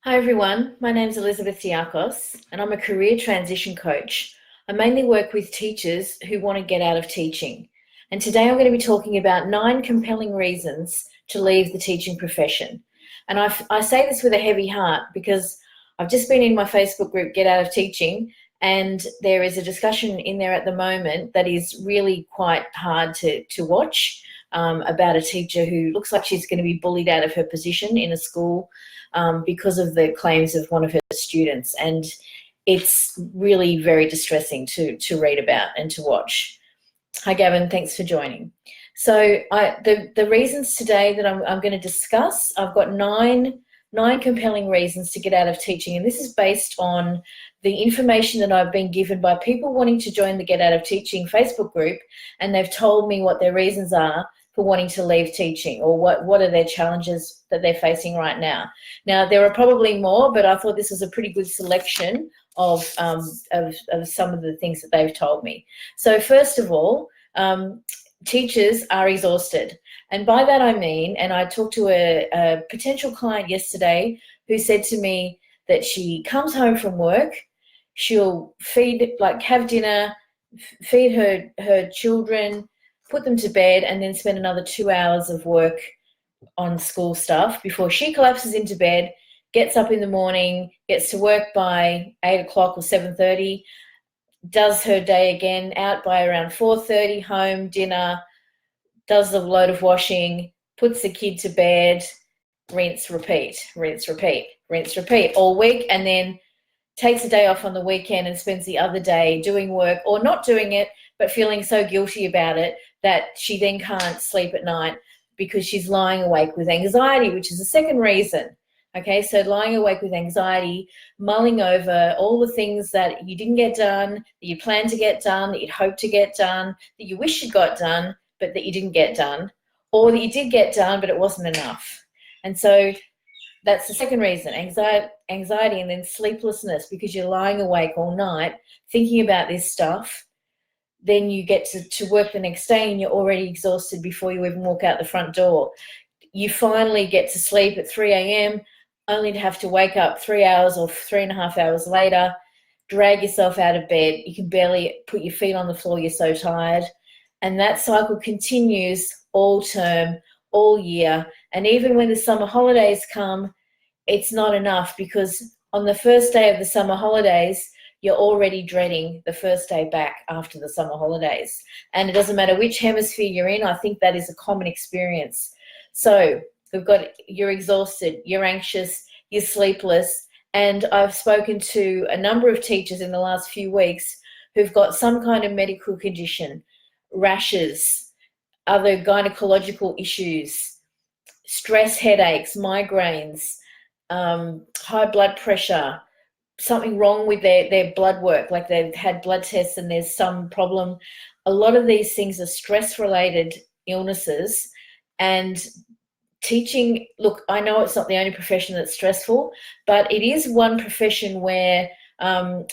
Hi everyone, my name's Elizabeth Diakos and I'm a career transition coach. I mainly work with teachers who want to get out of teaching. And today I'm going to be talking about 9 compelling reasons to leave the teaching profession. And I say this with a heavy heart because I've just been in my Facebook group, Get Out of Teaching, and there is a discussion in there at the moment that is really quite hard to watch about a teacher who looks like she's going to be bullied out of her position in a school because of the claims of one of her students. And it's really very distressing to read about and to watch. Hi, Gavin. Thanks for joining. So the reasons today that I'm going to discuss, I've got nine compelling reasons to get out of teaching. And this is based on the information that I've been given by people wanting to join the Get Out of Teaching Facebook group. And they've told me what their reasons are for wanting to leave teaching, or what are their challenges that they're facing right now. Now, there are probably more, but I thought this was a pretty good selection of some of the things that they've told me. So first of all, teachers are exhausted. And by that I mean, and I talked to a potential client yesterday who said to me that she comes home from work, she'll have dinner, feed her children, put them to bed, and then spend another 2 hours of work on school stuff before she collapses into bed, gets up in the morning, gets to work by 8 o'clock or 7:30, does her day again, out by around 4:30, home, dinner, does a load of washing, puts the kid to bed, rinse, repeat, rinse, repeat, rinse, repeat all week, and then takes a day off on the weekend and spends the other day doing work or not doing it, but feeling so guilty about it that she then can't sleep at night because she's lying awake with anxiety, which is the second reason. Okay, so lying awake with anxiety, mulling over all the things that you didn't get done, that you planned to get done, that you'd hoped to get done, that you wish you got done, but that you didn't get done, or that you did get done, but it wasn't enough. And so that's the second reason, anxiety, and then sleeplessness, because you're lying awake all night thinking about this stuff. Then you get to work the next day and you're already exhausted before you even walk out the front door. You finally get to sleep at 3 a.m. only to have to wake up 3 hours or 3.5 hours later, drag yourself out of bed. You can barely put your feet on the floor, you're so tired. And that cycle continues all term, all year. And even when the summer holidays come, it's not enough, because on the first day of the summer holidays, you're already dreading the first day back after the summer holidays. And it doesn't matter which hemisphere you're in, I think that is a common experience. So you're exhausted, you're anxious, you're sleepless. And I've spoken to a number of teachers in the last few weeks who've got some kind of medical condition, rashes, other gynecological issues, stress, headaches, migraines, high blood pressure, something wrong with their blood work, like they've had blood tests and there's some problem. A lot of these things are stress-related illnesses. And teaching, look, I know it's not the only profession that's stressful, but it is one profession where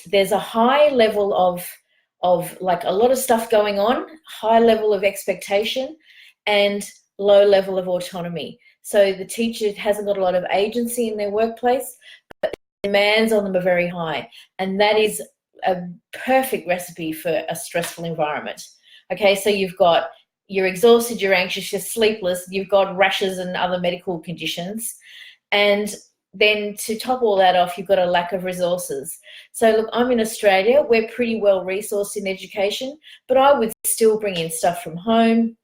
there's a high level of like a lot of stuff going on, high level of expectation, and low level of autonomy. So the teacher hasn't got a lot of agency in their workplace, but the demands on them are very high. And that is a perfect recipe for a stressful environment. Okay, so you're exhausted, you're anxious, you're sleepless, you've got rashes and other medical conditions. And then to top all that off, you've got a lack of resources. So look, I'm in Australia, we're pretty well resourced in education, but I would still bring in stuff from home.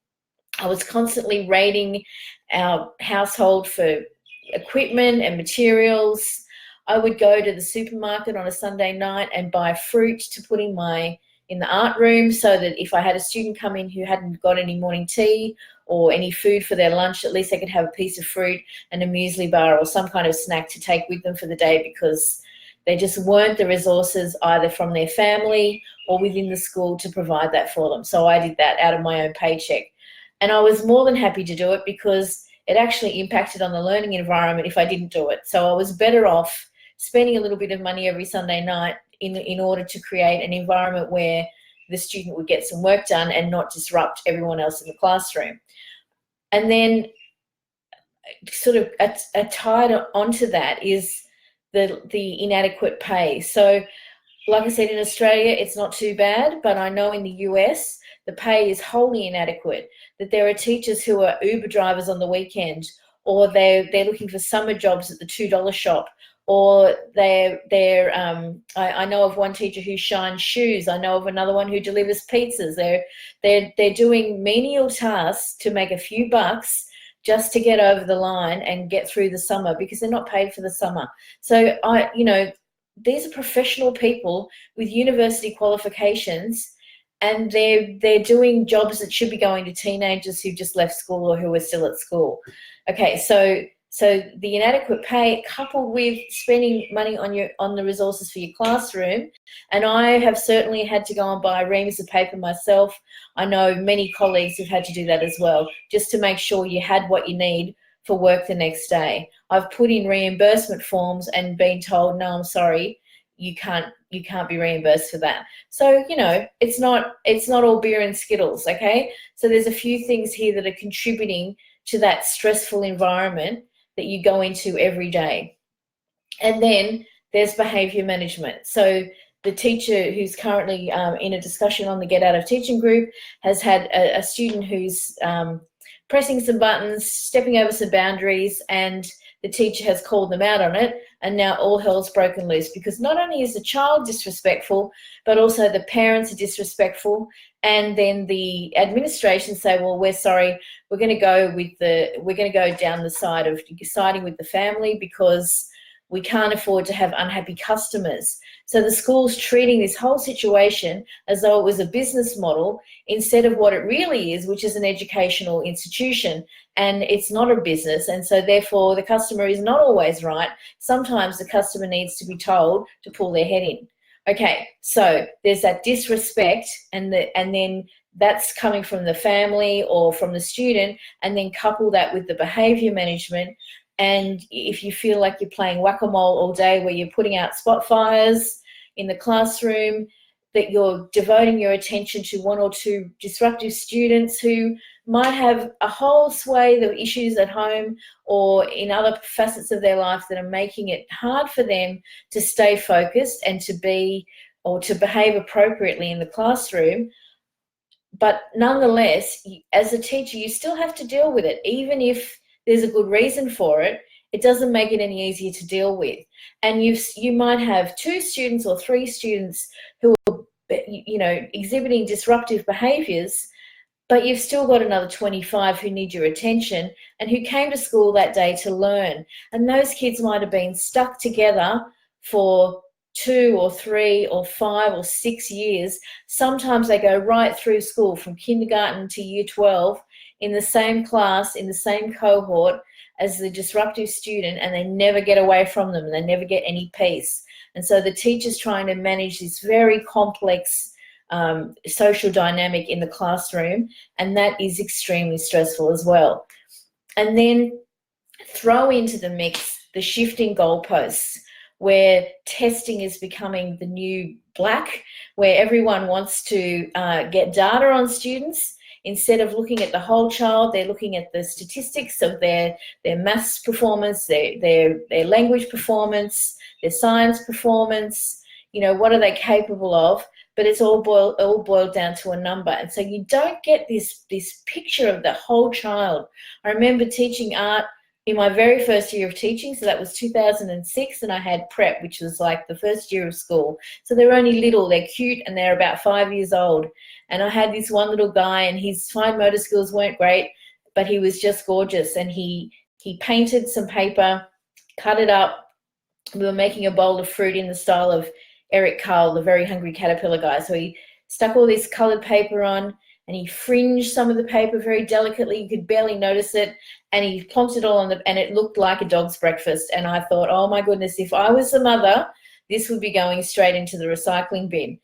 I was constantly raiding our household for equipment and materials. I would go to the supermarket on a Sunday night and buy fruit to put in the art room, so that if I had a student come in who hadn't got any morning tea or any food for their lunch, at least they could have a piece of fruit and a muesli bar or some kind of snack to take with them for the day, because they just weren't the resources either from their family or within the school to provide that for them. So I did that out of my own paycheck. And I was more than happy to do it, because it actually impacted on the learning environment if I didn't do it. So I was better off spending a little bit of money every Sunday night in order to create an environment where the student would get some work done and not disrupt everyone else in the classroom. And then sort of tied onto that is the inadequate pay. So like I said, in Australia, it's not too bad, but I know in the US, the pay is wholly inadequate, that there are teachers who are Uber drivers on the weekend, or they're looking for summer jobs at the $2 shop, or I know of one teacher who shines shoes. I know of another one who delivers pizzas. They're doing menial tasks to make a few bucks just to get over the line and get through the summer, because they're not paid for the summer. So these are professional people with university qualifications, and they're doing jobs that should be going to teenagers who just left school or who are still at school. Okay, so the inadequate pay coupled with spending money on the resources for your classroom, and I have certainly had to go and buy reams of paper myself. I know many colleagues have had to do that as well, just to make sure you had what you need for work the next day. I've put in reimbursement forms and been told, no, I'm sorry, you can't be reimbursed for that. So, it's not all beer and Skittles, okay? So there's a few things here that are contributing to that stressful environment that you go into every day. And then there's behavior management. So the teacher who's currently in a discussion on the Get Out of Teaching group has had a student who's pressing some buttons, stepping over some boundaries, and the teacher has called them out on it, and now all hell's broken loose, because not only is the child disrespectful, but also the parents are disrespectful, and then the administration say, well, we're sorry, we're going to go down the side of siding with the family because we can't afford to have unhappy customers. So the school's treating this whole situation as though it was a business model instead of what it really is, which is an educational institution, and it's not a business. And so therefore the customer is not always right. Sometimes the customer needs to be told to pull their head in. Okay, so there's that disrespect, and then that's coming from the family or from the student, and then couple that with the behavior management. And if you feel like you're playing whack-a-mole all day, where you're putting out spot fires in the classroom, that you're devoting your attention to one or two disruptive students who might have a whole swathe of issues at home or in other facets of their life that are making it hard for them to stay focused and to behave appropriately in the classroom. But nonetheless, as a teacher, you still have to deal with it, even if there's a good reason for it. It doesn't make it any easier to deal with. And you might have 2 students or 3 students who are, exhibiting disruptive behaviours, but you've still got another 25 who need your attention and who came to school that day to learn. And those kids might have been stuck together for 2 or 3 or 5 or 6 years. Sometimes they go right through school from kindergarten to year 12 in the same class, in the same cohort as the disruptive student, and they never get away from them, and they never get any peace. And so the teacher's trying to manage this very complex social dynamic in the classroom, and that is extremely stressful as well. And then throw into the mix the shifting goalposts, where testing is becoming the new black, where everyone wants to get data on students. Instead of looking at the whole child, they're looking at the statistics of their maths performance, their language performance, their science performance. What are they capable of? But it's all boiled down to a number. And so you don't get this picture of the whole child. I remember teaching art in my very first year of teaching, so that was 2006, and I had prep, which was like the first year of school. So they're only little, they're cute, and they're about 5 years old. And I had this one little guy, and his fine motor skills weren't great, but he was just gorgeous. And he painted some paper, cut it up. We were making a bowl of fruit in the style of Eric Carle, the Very Hungry Caterpillar guy. So he stuck all this coloured paper on, and he fringed some of the paper very delicately. You could barely notice it. And he plonked it all on and it looked like a dog's breakfast. And I thought, oh my goodness, if I was the mother, this would be going straight into the recycling bin.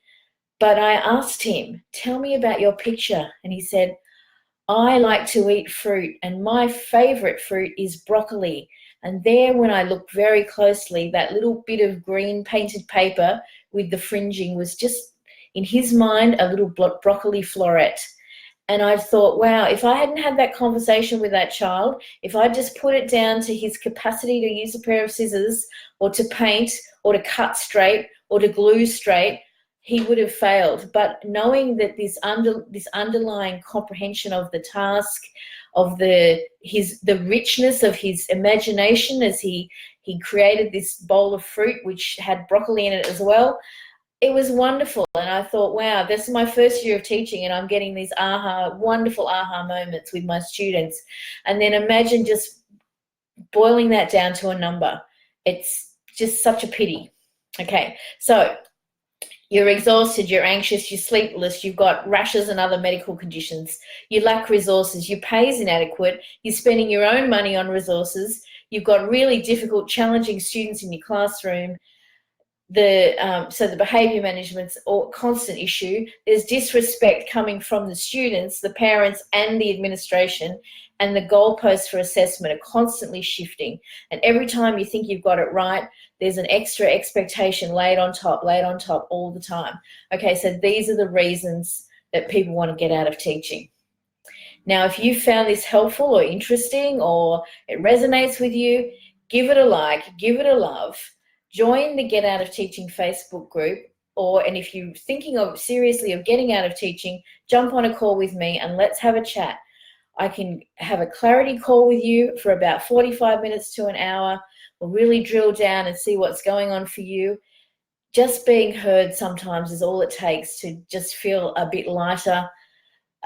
But I asked him, tell me about your picture. And he said, I like to eat fruit, and my favorite fruit is broccoli. And there, when I looked very closely, that little bit of green painted paper with the fringing was just, in his mind, a little broccoli floret. And I thought, wow, if I hadn't had that conversation with that child, if I just put it down to his capacity to use a pair of scissors or to paint or to cut straight or to glue straight, he would have failed. But knowing that this underlying comprehension of the task, of the richness of his imagination as he created this bowl of fruit which had broccoli in it as well, it was wonderful. And I thought, wow, this is my first year of teaching and I'm getting these wonderful aha moments with my students. And then imagine just boiling that down to a number. It's just such a pity. Okay, so you're exhausted, you're anxious, you're sleepless, you've got rashes and other medical conditions, you lack resources, your pay is inadequate, you're spending your own money on resources, you've got really difficult, challenging students in your classroom, so the behaviour management's a constant issue. There's disrespect coming from the students, the parents and the administration, and the goalposts for assessment are constantly shifting. And every time you think you've got it right, there's an extra expectation laid on top all the time. Okay, so these are the reasons that people want to get out of teaching. Now, if you found this helpful or interesting or it resonates with you, give it a like, give it a love. Join the Get Out of Teaching Facebook group, and if you're thinking seriously of getting out of teaching, jump on a call with me and let's have a chat. I can have a clarity call with you for about 45 minutes to an hour. We'll really drill down and see what's going on for you. Just being heard sometimes is all it takes to just feel a bit lighter,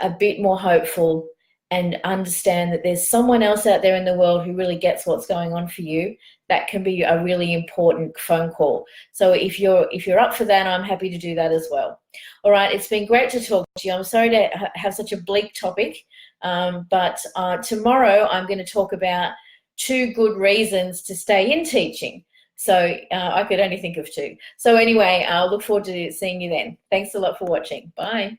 a bit more hopeful, and understand that there's someone else out there in the world who really gets what's going on for you. That can be a really important phone call. So if you're up for that, I'm happy to do that as well. All right, it's been great to talk to you. I'm sorry to have such a bleak topic, but tomorrow I'm going to talk about 2 good reasons to stay in teaching. So I could only think of 2. So anyway, I'll look forward to seeing you then. Thanks a lot for watching. Bye.